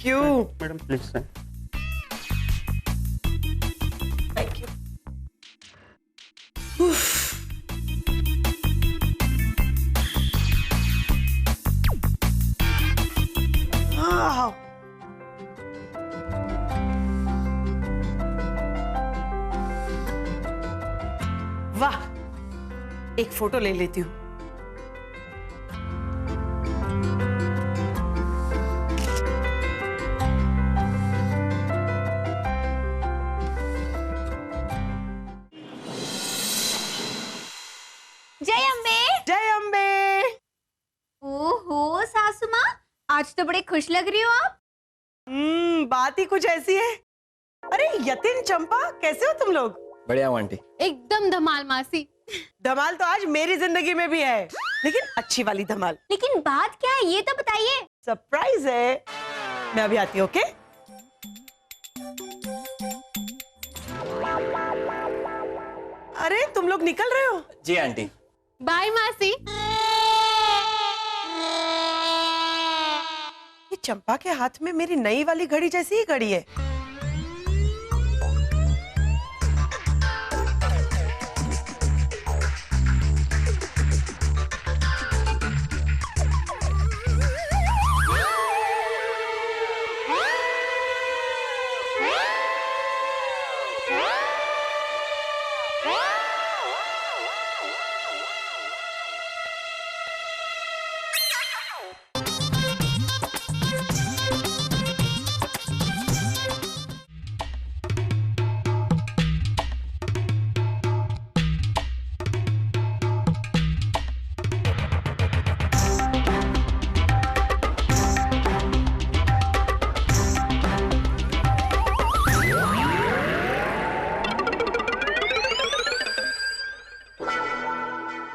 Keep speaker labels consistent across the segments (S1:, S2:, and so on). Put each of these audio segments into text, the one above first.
S1: You.
S2: Madam please sir.
S1: Thank you. वाह, एक photo ले लेती हूँ।
S3: जय अम्बे।
S1: जय अम्बे।
S3: ओहो सासू माँ, आज तो बड़े खुश लग रही हो आप।
S1: बात ही कुछ ऐसी है। अरे यतिन, चंपा, कैसे हो तुम लोग?
S2: बढ़िया हूँ आंटी।
S3: एकदम धमाल मासी।
S1: धमाल तो आज मेरी जिंदगी में भी है, लेकिन अच्छी वाली धमाल।
S3: लेकिन बात क्या है ये तो बताइए।
S1: सरप्राइज है। मैं अभी आती हूँ, ओके? अरे तुम लोग निकल रहे हो?
S2: जी आंटी।
S3: बाय मासी।
S1: ये चंपा के हाथ में मेरी नई वाली घड़ी जैसी ही घड़ी है।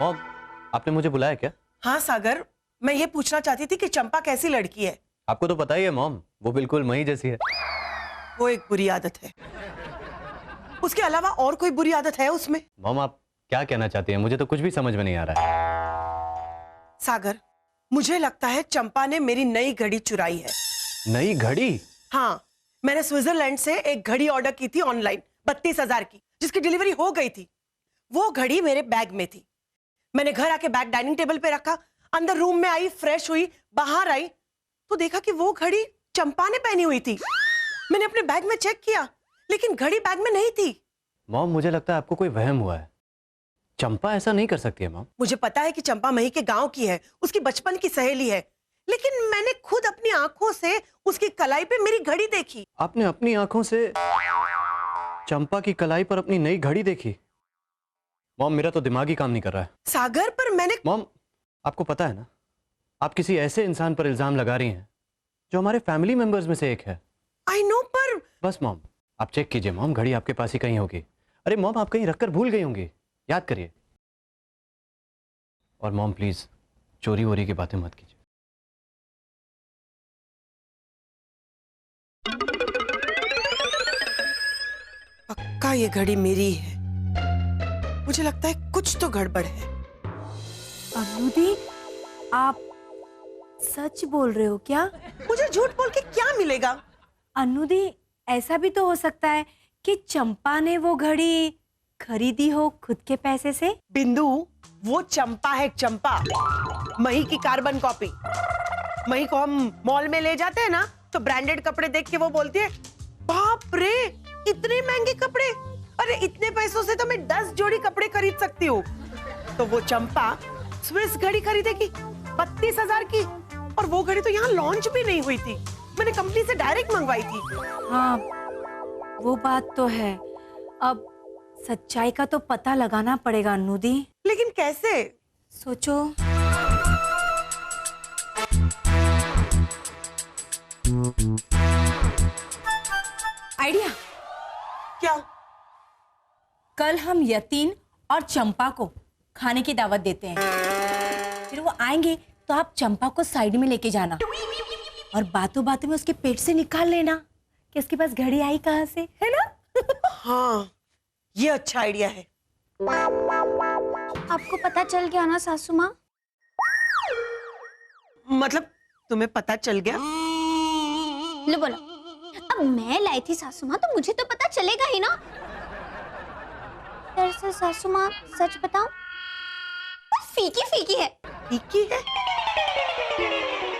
S2: मॉम, आपने मुझे बुलाया क्या?
S1: हाँ सागर, मैं ये पूछना चाहती थी कि चंपा कैसी लड़की है?
S2: आपको तो पता ही है मॉम, वो बिल्कुल मही जैसी है।
S1: वो एक बुरी आदत है। उसके अलावा और कोई बुरी आदत है उसमें?
S2: मॉम, आप क्या कहना चाहती हैं? मुझे तो कुछ भी समझ में नहीं आ रहा है।
S1: सागर, मुझे लगता है चंपा ने मेरी नई घड़ी चुराई है।
S2: नई घड़ी?
S1: हाँ, मैंने स्विट्जरलैंड से एक घड़ी ऑर्डर की थी ऑनलाइन, 32,000 की, जिसकी डिलीवरी हो गई थी। वो घड़ी मेरे बैग में थी। मैंने घर आके बैग डाइनिंग टेबल पे रखा, अंदर रूम में आई, फ्रेश हुई, बाहर आई तो देखा कि वो घड़ी चंपा ने पहनी हुई थी। मैंने अपने बैग में चेक किया, लेकिन घड़ी बैग में नहीं थी।
S2: मॉम, मुझे लगता है आपको कोई वहम हुआ है। चंपा ऐसा नहीं कर सकती है मॉम।
S1: मुझे पता है कि चंपा मही के गांव की है, उसकी बचपन की सहेली है, लेकिन मैंने खुद अपनी आंखों से उसकी कलाई पे मेरी घड़ी देखी।
S2: आपने अपनी आंखों से चंपा की कलाई पर अपनी नई घड़ी देखी? मॉम, मेरा तो दिमाग ही काम नहीं कर रहा है।
S1: सागर, पर मैंने...
S2: मॉम, आपको पता है ना, आप किसी ऐसे इंसान पर इल्जाम लगा रही हैं जो हमारे फैमिली मेंबर्स में से एक है।
S1: आई नो, पर...
S2: बस मॉम, आप चेक कीजिए मॉम, घड़ी आपके पास ही कहीं होगी। अरे मॉम, आप कहीं रखकर भूल गई होंगी, याद करिए। और मॉम प्लीज, चोरी वोरी की बातें मत कीजिए।
S1: पक्का ये घड़ी मेरी है। मुझे लगता है कुछ तो गड़बड़ है।
S4: अनुदी, आप सच बोल रहे हो क्या?
S1: मुझे झूठ बोल के क्या मिलेगा?
S4: अनुदी, ऐसा भी तो हो सकता है कि चंपा ने वो घड़ी खरीदी हो खुद के पैसे से।
S1: बिंदु, वो चंपा है, चंपा, मही की कार्बन कॉपी। मही को हम मॉल में ले जाते हैं ना, तो ब्रांडेड कपड़े देख के वो बोलती है, बाप रे, इतने महंगे कपड़े, अरे इतने पैसों से तो मैं 10 जोड़ी कपड़े खरीद सकती हूँ। तो वो चंपा स्विस घड़ी खरीदेगी 32,000 की, और वो घड़ी तो यहाँ लॉन्च भी नहीं हुई थी, मैंने कंपनी से डायरेक्ट मंगवाई थी।
S4: हाँ, वो बात तो है। अब सच्चाई का तो पता लगाना पड़ेगा अनुदी।
S1: लेकिन कैसे?
S4: सोचो। आइडिया।
S1: क्या?
S4: कल हम यतीन और चंपा को खाने की दावत देते हैं, फिर वो आएंगे तो आप चंपा को साइड में लेके जाना और बातों बातों में उसके पेट से निकाल लेना कि उसके पास घड़ी आई कहाँ से, है ना?
S1: हाँ, ये अच्छा आइडिया है।
S3: आपको पता चल गया ना सासू माँ?
S1: मतलब तुम्हें पता चल गया?
S3: लो बोलो। अब मैं लाई थी सासू माँ तो मुझे तो पता चलेगा ही ना। दरअसल सासू माँ सच बताऊं बस फीकी फीकी है।
S1: फीकी है?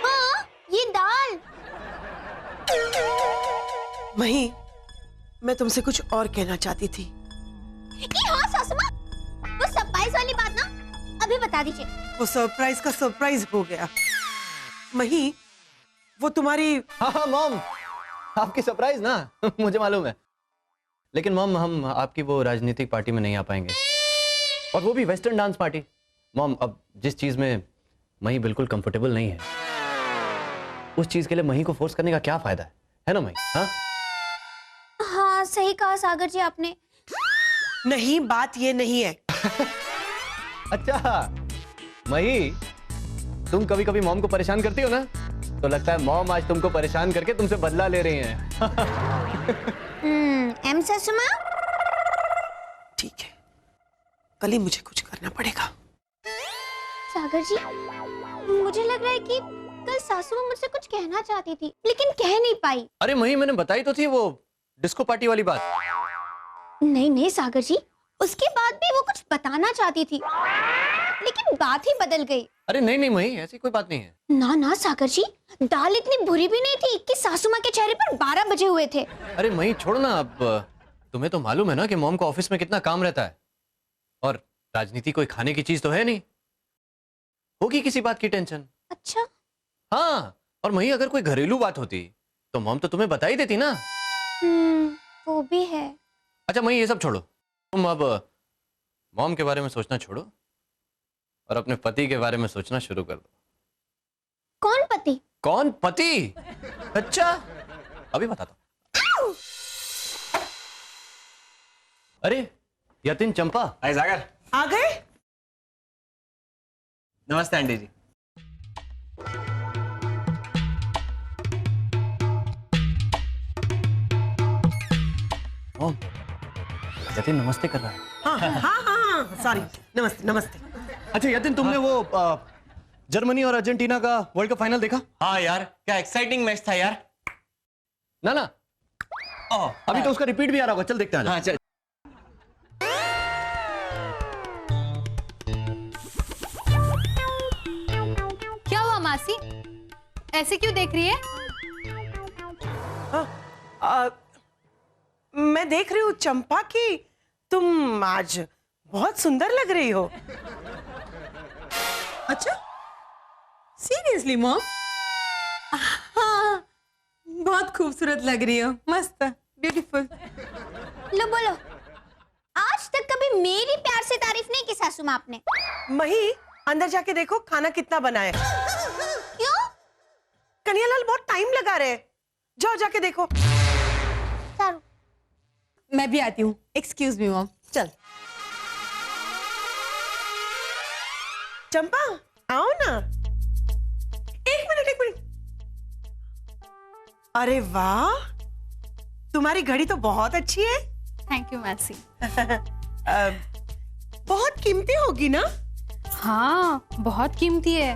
S3: हाँ ये दाल।
S1: मही, मैं तुमसे कुछ और कहना चाहती थी।
S3: ये हाँ सासू माँ, वो सरप्राइज वाली बात ना अभी बता दीजिए।
S1: वो सरप्राइज का सरप्राइज हो गया। मही, वो तुम्हारी
S2: हाँ मॉम, आपकी सरप्राइज ना मुझे मालूम है, लेकिन मॉम हम आपकी वो राजनीतिक पार्टी में नहीं आ पाएंगे, और वो भी वेस्टर्न डांस पार्टी। मॉम, अब जिस चीज में मही बिल्कुल कंफर्टेबल नहीं है, उस चीज के लिए मही को फोर्स करने का क्या फायदा है ना मही? हाँ
S3: हाँ सही कहा सागर जी आपने।
S1: नहीं, बात ये नहीं है।
S2: अच्छा मही, तुम कभी कभी मॉम को परेशान करती हो ना, तो लगता है मॉम आज तुमको परेशान करके तुमसे बदला ले रही हैं।
S3: एम सासू माँ।
S1: ठीक है, कल ही मुझे कुछ करना पड़ेगा।
S3: सागर जी मुझे लग रहा है कि कल सासू माँ मुझसे कुछ कहना चाहती थी लेकिन कह नहीं पाई।
S2: अरे मही, मैंने बताई तो थी वो डिस्को पार्टी वाली बात।
S3: नहीं नहीं सागर जी, उसके बाद भी वो कुछ बताना चाहती थी लेकिन बात ही बदल गई।
S2: अरे नहीं नहीं मही, ऐसी कोई बात नहीं है।
S3: ना ना सागर जी, दाल इतनी बुरी भी नहीं थी कि सासू माँ के चेहरे पर 12 बजे हुए थे।
S2: अरे मही छोड़ो ना, अब तुम्हें तो मालूम है ना कि मॉम को ऑफिस में कितना काम रहता है, और राजनीति कोई खाने की चीज तो है नहीं, होगी किसी बात की टेंशन।
S3: अच्छा
S2: हाँ, और मही अगर कोई घरेलू बात होती तो मॉम तो तुम्हें बता ही देती ना।
S3: वो भी है।
S2: अच्छा मही, ये सब छोड़ो, तुम अब मॉम के बारे में सोचना छोड़ो और अपने पति के बारे में सोचना शुरू कर दो।
S3: कौन पति?
S2: कौन पति? अच्छा अभी बताता हूं। अरे यतिन, चंपा।
S5: हाय सागर।
S1: आ गए?
S5: नमस्ते आंटी जी।
S2: मॉम, यतिन नमस्ते कर रहा है।
S1: हाँ हाँ हाँ हाँ, सॉरी, नमस्ते नमस्ते।
S2: अच्छा यतिन, तुमने वो जर्मनी और अर्जेंटीना का वर्ल्ड कप फाइनल देखा?
S5: हाँ यार, क्या एक्साइटिंग मैच था यार।
S2: ना ना, अभी तो उसका रिपीट भी आ रहा होगा, चल देखते हैं।
S5: हाँ चल।
S3: क्या हुआ मासी, ऐसे क्यों देख रही है?
S1: मैं देख रही हूँ चंपा की तुम आज बहुत सुंदर लग रही हो।
S4: अच्छा सीरियसली मॉम? हाँ बहुत खूबसूरत लग रही हो, मस्त ब्यूटीफुल।
S3: लो बोलो, आज तक कभी मेरी प्यार से तारीफ नहीं की सासू माँ आपने।
S1: मही, अंदर जाके देखो खाना कितना बना है।
S3: क्यों?
S1: कन्हैयालाल बहुत टाइम लगा रहे हैं। जाओ जाके देखो।
S3: सारू
S4: मैं भी आती हूँ, एक्सक्यूज मी मॉम। चल
S1: चंपा आओ ना, एक मिनट एक मिनट। अरे वाह, तुम्हारी घड़ी तो बहुत अच्छी है।
S3: थैंक यू मासी।
S1: बहुत कीमती होगी ना?
S3: हाँ बहुत कीमती है।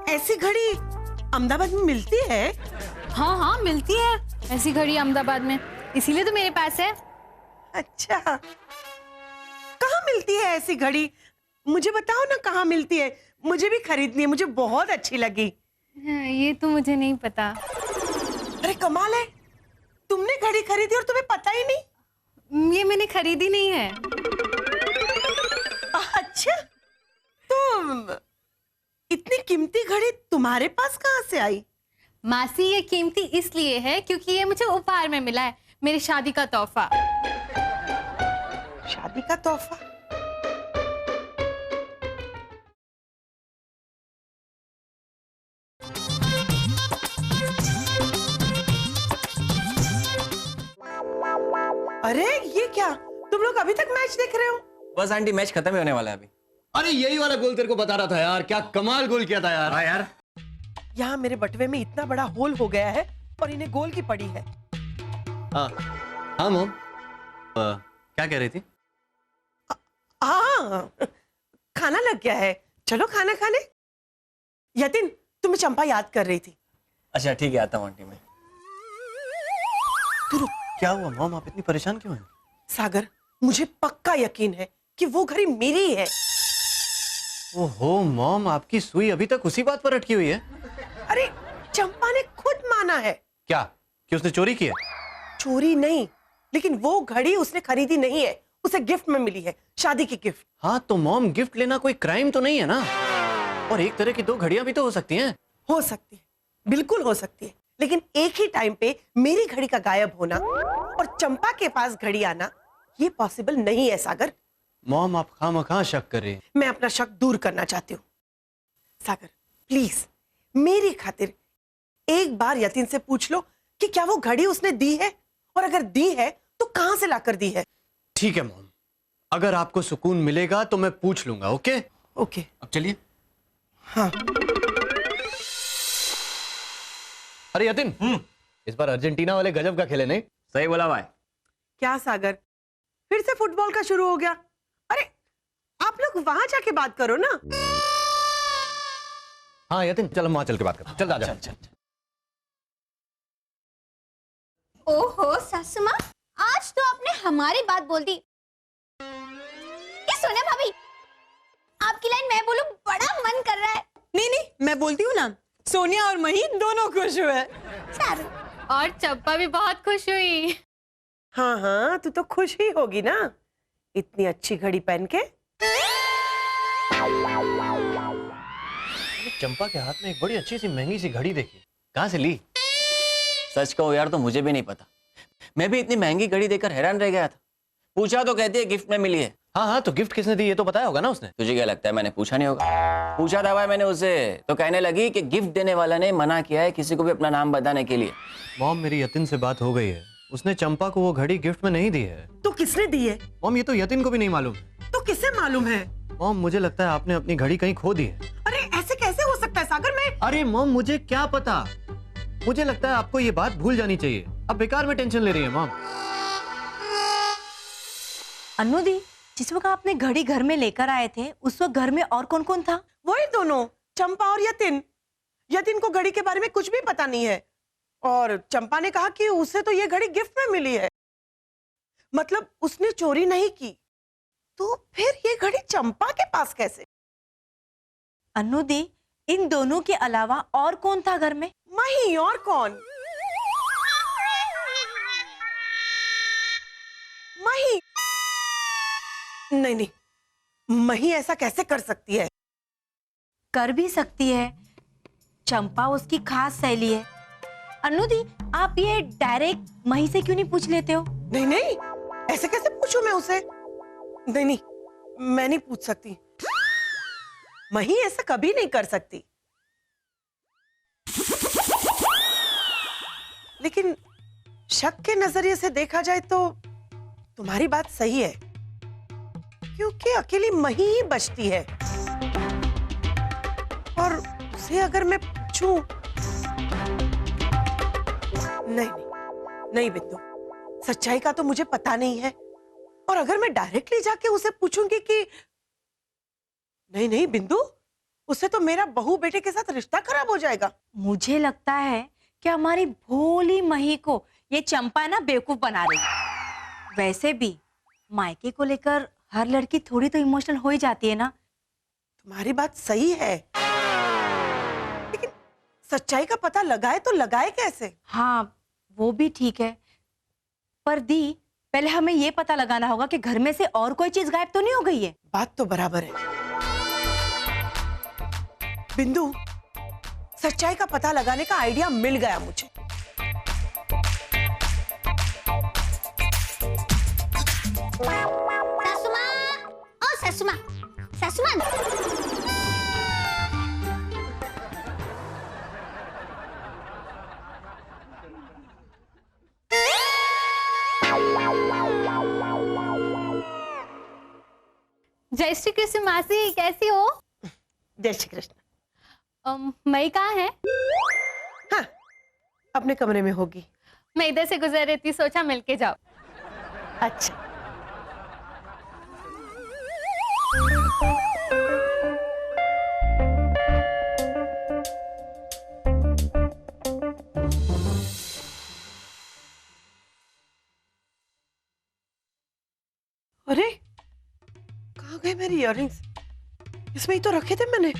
S1: ऐसी घड़ी अहमदाबाद में मिलती है?
S3: हाँ हाँ मिलती है ऐसी घड़ी अहमदाबाद में, इसीलिए तो मेरे पास है।
S1: अच्छा, कहाँ मिलती है ऐसी घड़ी? मुझे बताओ ना कहाँ मिलती है, मुझे भी खरीदनी है, मुझे बहुत अच्छी लगी।
S3: ये तो मुझे नहीं पता।
S1: अरे कमाल है, तुमने घड़ी खरीदी और तुम्हें पता ही नहीं।
S3: ये मैंने खरीदी नहीं है।
S1: अच्छा, तो इतनी कीमती घड़ी तुम्हारे पास कहाँ से आई?
S3: मासी ये कीमती इसलिए है क्योंकि ये मुझे उपहार में मिला है, मेरी शादी का तोहफा।
S1: शादी का तोहफा? अरे ये क्या, तुम लोग अभी तक मैच देख रहे हो?
S5: बस आंटी, मैच खत्म ही होने वाला है अभी।
S2: अरे यही वाला गोल तेरे को बता रहा था यार, क्या कमाल गोल किया था यार।
S5: हाँ यार।
S1: यहाँ मेरे बटवे में इतना बड़ा होल हो गया है और इन्हें गोल की पड़ी है।
S2: हाँ हाँ मॉम, क्या कह रही थी?
S1: हाँ, खाना लग गया है, चलो खाना खाने। यतिन, तुम्हें चंपा याद कर रही थी।
S5: अच्छा ठीक है, आता हूँ आंटी मैं।
S2: क्या हुआ मॉम, आप इतनी परेशान क्यों हैं?
S1: सागर, मुझे पक्का यकीन है कि वो घड़ी मेरी है।
S2: ओहो मॉम, आपकी सुई अभी तक उसी बात पर अटकी हुई है।
S1: अरे चंपा ने खुद माना है।
S2: क्या कि उसने चोरी की है?
S1: चोरी नहीं, लेकिन वो घड़ी उसने खरीदी नहीं है, उसे गिफ्ट में मिली है, शादी की गिफ्ट।
S2: हाँ तो मॉम, गिफ्ट लेना कोई क्राइम तो नहीं है ना? और एक तरह की दो घड़ियां भी तो हो सकती हैं।
S1: हो सकती है, बिल्कुल हो सकती है, लेकिन एक ही टाइम पे मेरी घड़ी का गायब होना और चंपा के पास घड़ी आना, ये पॉसिबल नहीं है सागर।
S2: मॉम, आप खामखा शक कर रही हैं।
S1: मैं अपना शक दूर करना चाहती हूँ। सागर प्लीज मेरी खातिर एक बार यतीन से पूछ लो कि क्या वो घड़ी उसने दी है, और अगर दी है तो कहां से लाकर दी है।
S2: ठीक है मॉम, अगर आपको सुकून मिलेगा तो मैं पूछ लूंगा। Okay
S1: okay.
S5: अब चलिए।
S1: हाँ
S2: अरे यतिन, इस बार अर्जेंटीना वाले गजब का खेले नहीं?
S5: सही बोला भाई।
S1: क्या सागर, फिर से फुटबॉल का शुरू हो गया? अरे आप लोग वहां जाके बात करो ना।
S2: हाँ यतिन, चल हम वहां चल के बात करते हैं। चल जा
S5: चल।
S3: ओहो सासू माँ, आज तो आपने हमारी बात बोल दी। ये सोनिया भाभी, आपकी लाइन मैं बोलूं, बड़ा मन कर रहा है।
S1: नहीं, मैं बोलती हूँ ना, सोनिया और मही दोनों खुश हुए।
S3: सारू,
S6: और चंपा भी बहुत खुश हुई।
S1: हाँ, तू तो खुश ही होगी ना, इतनी अच्छी घड़ी पहन के।
S2: चंपा के हाथ में एक बड़ी अच्छी सी महंगी सी घड़ी देखी, कहाँ से ली?
S5: सच कहो यार तो मुझे भी नहीं पता। मैं भी इतनी महंगी घड़ी देखकर हैरान रह गया था। पूछा तो कहती है गिफ्ट में मिली है।
S2: हाँ तो गिफ्ट किसने दी ये तो बताया होगा ना उसने।
S5: तुझे क्या लगता है मैंने पूछा नहीं होगा? पूछा था भाई मैंने उसे, तो कहने लगी कि गिफ्ट देने वाला ने मना किया है किसी को भी अपना नाम बताने के लिए।
S2: मॉम, मेरी यतिन से बात हो गई है, उसने चंपा को वो घड़ी गिफ्ट में नहीं दी है।
S1: तो किसने दी है?
S2: मॉम, ये तो यतिन को भी नहीं मालूम।
S1: तो किसे मालूम है?
S2: मॉम, मुझे लगता है आपने अपनी घड़ी कहीं खो दी है।
S1: अरे ऐसे कैसे हो सकता है सागर? मैं
S2: अरे मॉम, मुझे क्या पता, मुझे लगता है आपको ये बात भूल जानी चाहिए। अब बेकार में टेंशन ले रही है मॉम।
S4: अन्नू दी, जिस वक्त आपने घड़ी घर में लेकर आए थे उस वक्त घर में और कौन कौन था?
S1: वही दोनों, चंपा और यतिन। यतिन को घड़ी के बारे में कुछ भी पता नहीं है, और चंपा ने कहा कि उसे तो ये घड़ी गिफ्ट में मिली है, मतलब उसने चोरी नहीं की। तो फिर ये घड़ी चंपा के पास कैसे?
S4: अन्नू दी, इन दोनों के अलावा और कौन था घर में?
S1: मही, और कौन? मही? नहीं, मही ऐसा कैसे कर सकती है?
S4: कर भी सकती है, चंपा उसकी खास सहेली है। अन्नू दी, आप ये डायरेक्ट मही से क्यों नहीं पूछ लेते हो?
S1: नहीं, ऐसे कैसे पूछूं मैं उसे? नहीं, मैं नहीं पूछ सकती। मही ऐसा कभी नहीं कर सकती। लेकिन शक के नजरिए से देखा जाए तो तुम्हारी बात सही है, क्योंकि अकेली मही ही बचती है, और उसे अगर मैं पूछूं, नहीं बिंदु, सच्चाई का तो मुझे पता नहीं है, और अगर मैं डायरेक्टली जाके उसे पूछूंगी कि नहीं बिंदु, उससे तो मेरा बहू बेटे के साथ रिश्ता खराब हो जाएगा।
S4: मुझे लगता है कि हमारी भोली मही को ये चंपा ना बेवकूफ बना रही है। वैसे भी मायके को लेकर हर लड़की थोड़ी तो इमोशनल हो ही जाती है ना।
S1: तुम्हारी बात सही है, लेकिन सच्चाई का पता लगाए तो लगाए कैसे?
S4: हाँ, वो भी ठीक है, पर दी पहले हमें ये पता लगाना होगा कि घर में से और कोई चीज गायब तो नहीं हो गई है।
S1: बात तो बराबर है बिंदु, सच्चाई का पता लगाने का आइडिया मिल गया मुझे।
S3: सासू माँ, ओ सासू माँ, सासू माँ।
S6: जय श्री कृष्ण मासी, कैसी हो?
S1: जय श्री कृष्ण।
S6: मई कहाँ है?
S1: हाँ, अपने कमरे में होगी।
S6: मैं इधर से गुजर रही थी, सोचा मिलके जाओ।
S1: अच्छा। इयररिंग्स इसमें ही तो रखे थे मैंने।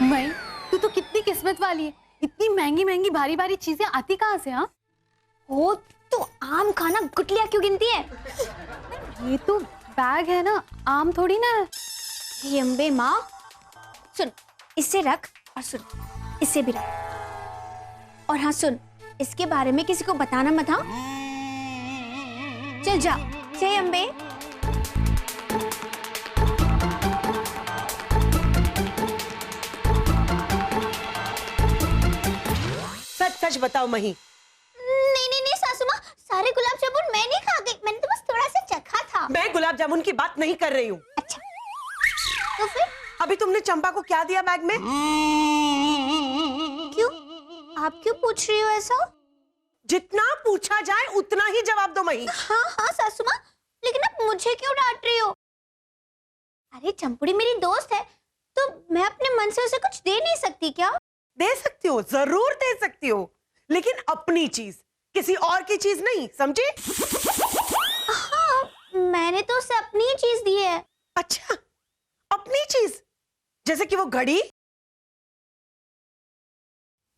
S6: मैं तू तो कितनी किस्मत वाली है, इतनी महंगी महंगी भारी भारी चीजें आती कहाँ से? हाँ
S3: ओ तो आम खाना गुटलियां क्यों गिनती है?
S6: ये तो बैग है ना, आम थोड़ी ना है।
S3: हे अम्बे माँ, सुन इसे रख और सुन इसे भी रख। और हाँ सुन, इसके बारे में किसी को बताना मत। हाँ चल जा। जय अम्बे।
S1: सच सच बताओ मही।
S3: नहीं सासू माँ, सारे गुलाब जामुन मैं नहीं खा गई, मैंने तो बस थोड़ा सा चखा था।
S1: मैं गुलाब जामुन की बात नहीं कर रही हूँ।
S3: अच्छा तो फिर
S1: अभी तुमने चंपा को क्या दिया बैग में?
S3: क्यों? आप क्यों पूछ रही हो ऐसा?
S1: जितना पूछा जाए उतना ही जवाब दो मही।
S3: हाँ सासू माँ, लेकिन आप मुझे क्यों डांट रही हो? अरे चंपुड़ी मेरी दोस्त है, तो मैं अपने मन से उसे कुछ दे नहीं सकती क्या?
S1: दे सकती हो, जरूर दे सकती हो, लेकिन अपनी चीज, किसी और की चीज नहीं, समझी?
S3: हाँ, मैंने तो उसे अपनी ही चीज दी है।
S1: अच्छा, अपनी चीज? जैसे कि वो घड़ी?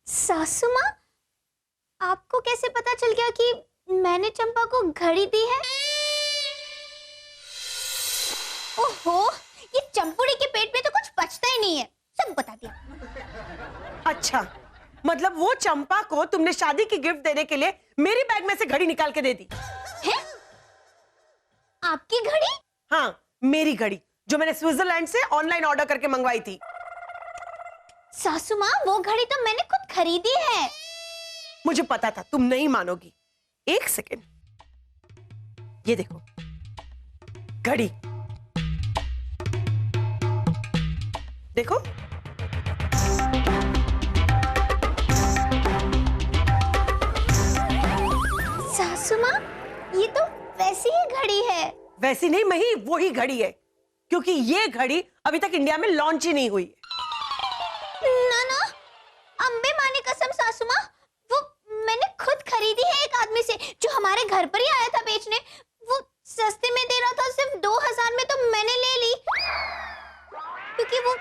S3: सासू माँ, आपको कैसे पता चल गया कि मैंने चंपा को घड़ी दी है? ओहो, ये चंपुड़ी के पेट में तो कुछ बचता ही नहीं है, सब बता दिया।
S1: अच्छा, मतलब वो चंपा को तुमने शादी की गिफ्ट देने के लिए मेरी बैग में से घड़ी निकाल के दे दी
S3: है? आपकी घड़ी?
S1: हाँ, मेरी घड़ी, जो मैंने स्विट्जरलैंड से ऑनलाइन ऑर्डर करके मंगवाई थी।
S3: सासू माँ, वो घड़ी तो मैंने खुद खरीदी है।
S1: मुझे पता था तुम नहीं मानोगी। एक सेकेंड, ये देखो घड़ी, देखो।
S3: सासू माँ, ये तो वैसी ही घड़ी है।
S1: वैसी नहीं मही, वो ही घड़ी है, क्योंकि ये घड़ी अभी तक इंडिया में लॉन्च ही नहीं हुई।
S3: ना, अम्बे माँ ने कसम सासू माँ, वो मैंने खुद खरीदी है एक आदमी से, जो हमारे घर पर ही आया था बेचने। वो सस्ते में दे रहा था, सिर्फ 2000 में, तो मैंने ले ली। क्योंकि वो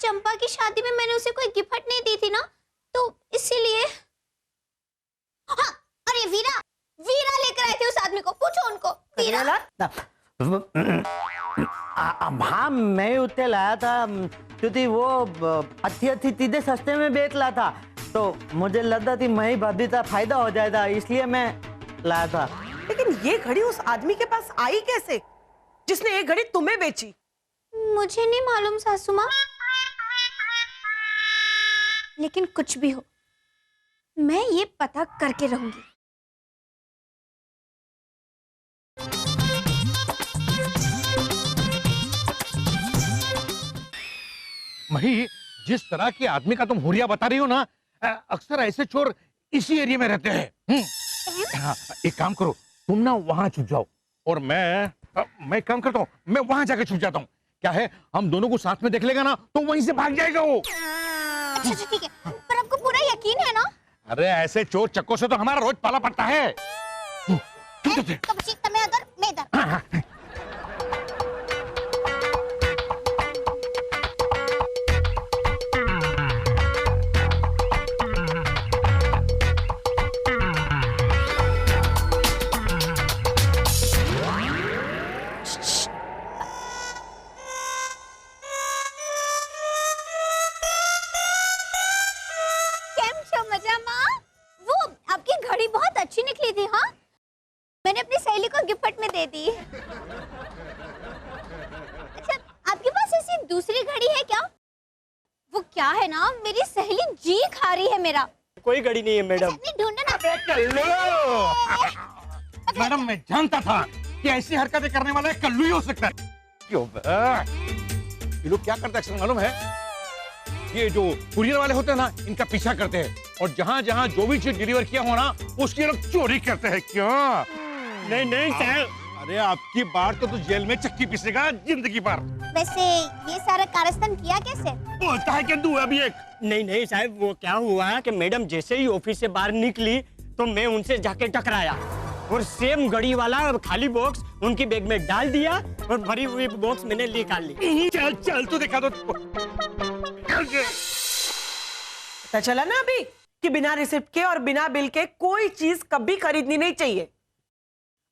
S3: चंपा की शादी में मैंने उसे कोई गिफ्ट नहीं दी थी ना, तो इसीलिए। हाँ, और ये वीरा लेकर आए थे उस आदमी को, पूछो उनको। वीरा?
S7: हाँ, मैं उतने लाया था क्योंकि वो अच्छी चीजें सस्ते में बेच रहा था, तो मुझे लगता थी मैं भाभी का फायदा हो जाएगा, इसलिए मैं लाया था।
S1: लेकिन ये घड़ी उस आदमी के पास आई कैसे, जिसने ये घड़ी तुम्हें बेची?
S3: मुझे नहीं मालूम सासू माँ, लेकिन कुछ भी हो, मैं ये पता करके रहूंगी।
S8: मही, जिस तरह के आदमी का तुम हुरिया बता रही हो ना, अक्सर ऐसे चोर इसी एरिया में रहते हैं। हाँ, एक काम करो, तुम ना वहां छुप जाओ और मैं काम करता हूँ, मैं वहां जाके छुप जाता हूँ। क्या है, हम दोनों को साथ में देख लेगा ना तो वहीं से भाग जाएगा वो।
S3: अच्छा ठीक है, पर आपको पूरा यकीन है ना?
S8: अरे ऐसे चोर चक्कों से तो हमारा रोज पाला पड़ता है।
S3: कब से तमे अगर मैं इधर। अच्छी निकली थी। हाँ, मैंने अपनी सहेली को गिफ्ट में दे दी। अच्छा, आपके पास ऐसी दूसरी घड़ी है क्या? वो क्या है ना, मेरी सहेली जी खा रही है मेरा।
S7: कोई घड़ी नहीं है मैडम।
S3: अच्छा, ढूंढना
S8: मैडम, मैं जानता था कि ऐसी हरकतें करने वाला एक कल्लू ही हो सकता है। क्यों ये लोग क्या करते हैं मालूम है? ये जो कुरियर वाले होते हैं ना, इनका पीछा करते हैं और जहाँ जहाँ जो भी चीज डिलीवर किया हो ना, उसकी लोग चोरी करते हैं। क्यों?
S7: नहीं सर,
S8: अरे आपकी बार तो जेल में चक्की पीसेगा जिंदगी भर।
S3: वैसे ये सारा कारस्तान किया कैसे?
S8: बोलता है कि तू अभी एक।
S7: नहीं साहब, वो क्या हुआ कि मैडम जैसे ही ऑफिस से बाहर निकली
S9: तो मैं उनसे जाके टकराया और सेम घड़ी वाला खाली बॉक्स उनकी बैग में डाल दिया और भरी हुई बॉक्स मैंने निकाल ली।
S8: चल चल तू दिखा दो।
S1: पता चला ना अभी कि बिना रिसिप्ट के और बिना बिल के कोई चीज कभी खरीदनी नहीं चाहिए,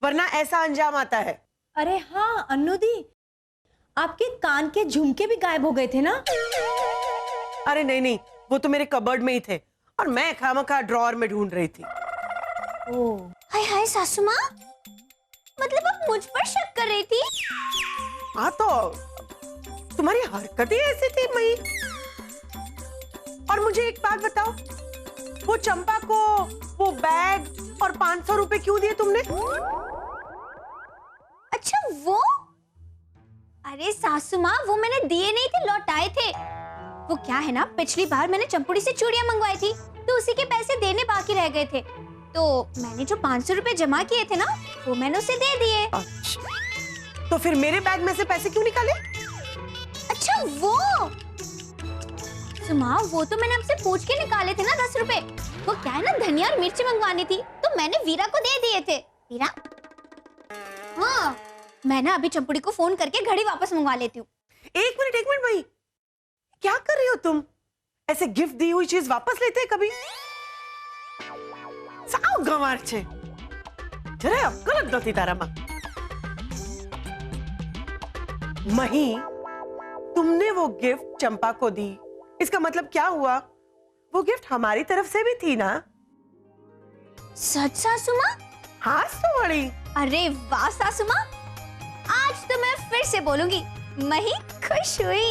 S1: वरना ऐसा अंजाम आता है।
S4: अरे हाँ अन्नू दी, आपके कान के झुमके भी गायब हो गए थे ना?
S1: अरे नहीं नहीं, वो तो मेरे कबर्ड में ही थे और मैं खामखा ड्रॉअर में ढूंढ रही थी।
S4: ओह,
S3: हाय हाय सासू माँ, मतलब आप मुझ पर शक कर रही थी?
S1: हाँ तो तुम्हारी हरकतें ऐसी थी मई। और मुझे एक बात बताओ, वो चंपा को वो बैग और 500 रुपए क्यों दिए तुमने?
S3: अच्छा वो, अरे सासू माँ वो मैंने दिए नहीं थे, लौटाए थे। वो क्या है ना, पिछली बार मैंने चंपुड़ी से चूड़ियां मंगवाई थी तो उसी के पैसे देने बाकी रह गए थे, तो मैंने जो 500 रुपए जमा किए थे ना वो मैंने उसे दे दिए।
S1: अच्छा, तो फिर मेरे बैग में से पैसे क्यों निकाले?
S3: अच्छा वो सुमा, वो तो मैंने आपसे पूछ के निकाले थे ना 10 रुपए। वो क्या है ना, धनिया और मिर्ची मंगवानी थी तो मैंने वीरा को दे दिए थे। वीरा, हाँ मैं ना अभी चंपुड़ी को फोन करके घड़ी वापस मंगवा लेती हूँ।
S1: एक मिनट भाई, क्या कर रही हो तुम? ऐसे गिफ्ट दी हुई चीज वापस लेते हैं कभी? साव गंवार छे, जरा अक्कल જ નથી તારામાં। मही, तुमने वो गिफ्ट चंपा को दी, इसका मतलब क्या हुआ? वो गिफ्ट हमारी तरफ से भी थी ना?
S3: सच सासू माँ?
S1: हाँ तो बड़ी।
S3: अरे वाह सासू माँ, आज तो मैं फिर से बोलूंगी, मही खुश हुई।